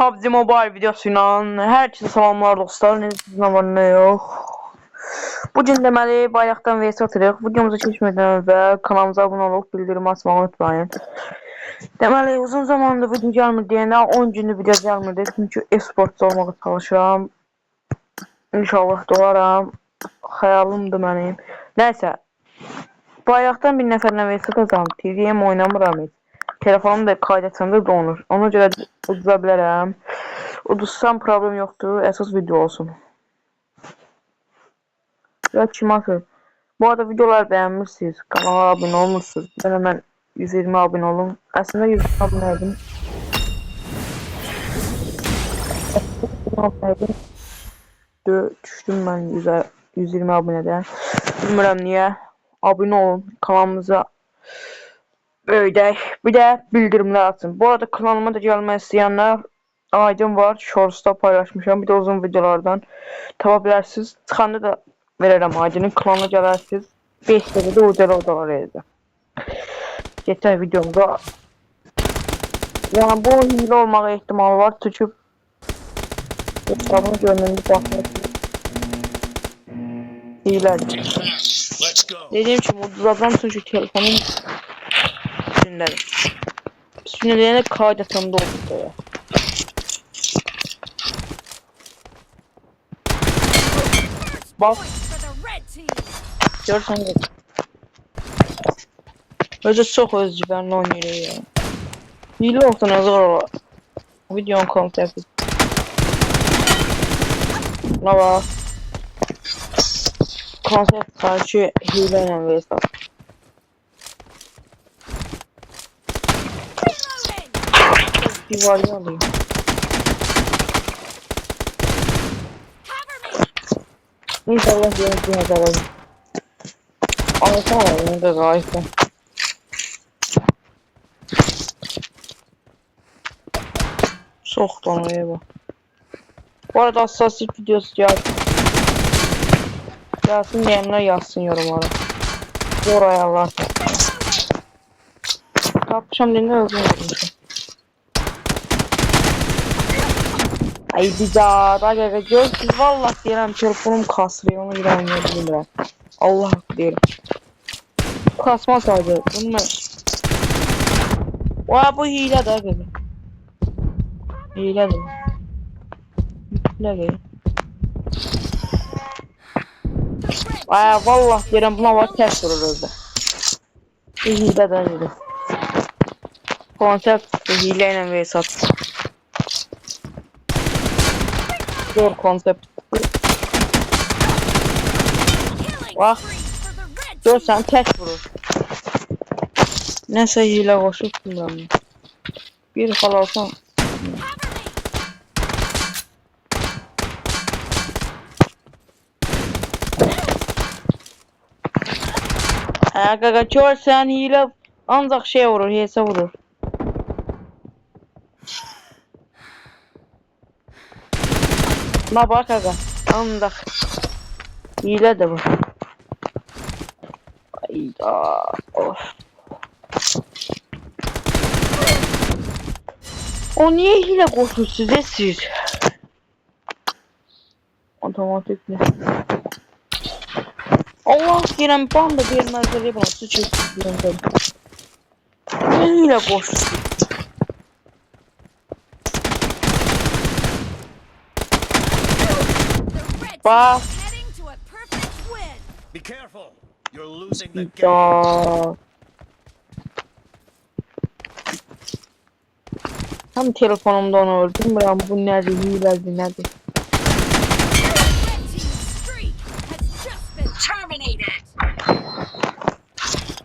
PUBG Mobile videosuyla herkese salamlar dostlar. Sizin var ne yok. Bugün deməli bayaqdan VS atırıq. Videomuza keçmədən əvvəl kanalımıza abunə olub bildirim açmağı unutmayın. Deməli uzun zamandır video gəlmir deyəndə 10 gündür video gəlmirdi. Çünki e-sportçu olmağa çalışıram. İnşallah dolaram. Xəyalımdır mənim. Nəysə. Bayaqdan bir nəfərlə VS atacağam. TV'm oynamıram heç. Telefonum da kaydetsəndə donur. Ona görə uduza bilərəm. Uduzsam problem yoxdur. Əsas video olsun. Ya kim atır? Bu arada videolar bəyənmirsiniz. Kanala abunə olmursunuz. Ben hemen 120 abunə olun. Əslində 120 abunəydim. Düşdüm mən 120 abunədən. Bilmirəm niyə. Abunə olun. Kanalımıza böyüdək. Bir də bildirimlər açın. Bu arada kanalıma da gəlmək istəyənlər Aydın var. Shorts'ta paylaşmışam. Bir də uzun videolardan tapa bilərsiniz. Çıxanda da verərəm Aydının. Kanalına gələrsiniz. 5 dəqiqədə ucala odalar edəcəm. Geçək videomda. Yəni bu hile olmağa ehtimalı var. Tüküb hesabını görməyini baxmışsınız. Hilədir. Dediğim kimi ucuzladan çünkü telefonun üstündedir. Üstünde kaydetmemde oldu ya. Bak. Görsən geç. Özü çox özgüvənli oynayır ya. Hile olsa ne zor olar. Videonun konsepti. Ne var? Konsept karşı hile ile versem. Divarı alayım. İnşallah yeni cihaz alayım. Alsana yeni de gayet. Çok donuyor bu. Bu arada hassasiyet videosu gelsin. Gelsin diyenler yazsın yorumlara. Zor ayarlar. Yapmışam dinle öldürmüşüm. Ay bir daha görsünüz vallahi diyelim telefonum kasrıyor onu bir oynayabilirim. Allah hakkı diyelim. Kasma sadece bunu vay bu hile de gibi. Hile de. Ne gibi? Vay vallahi diyelim buna var ters vurur özde. Hile de gibi. Konsept hileyle ve sat. Zor konsept. Bak. Görsen tek vurur. Neyse hile koşup bilmiyorum. Bir hal olsam. Gaga görsen hile ancak şey vurur, hese vurur. Ma bak aga, ancak hile de bu. Ayda, of. O niye hile koşur size siz? Otomatik mi? Allah diyelim ben de bir mezarı bana sıçıyor. Niye hile koşur? Bak. Be careful. You're losing the game. Tam telefonumda onu öldüm. Ben bu nerede hiledir nerede?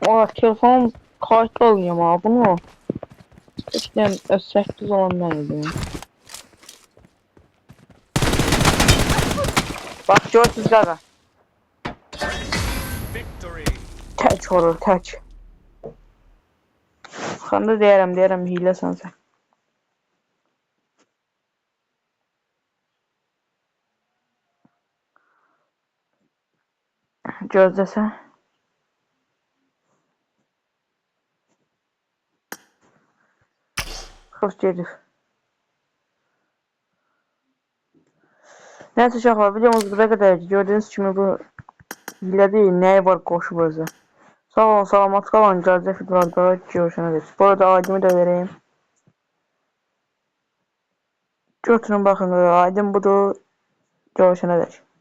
Aa telefonum kayıtlı oluyor ama bunu. İşte S8 olan ben ödeyim. Bak görsünüz gaga. Teç olur teç. Sen de deyərəm hile sen. Gözləsən. Xoş gedir. Neyse uşaqlar, videomuz buraya qədər. Gördüyünüz kimi bu hilə deyil, nəyi var qoşub özü. Sağ olun, salamat qalın. Gələcək videolarda görüşənədək. Bu arada aydımı da vereyim. Götürün baxın, aydım budur. Görüşənədək.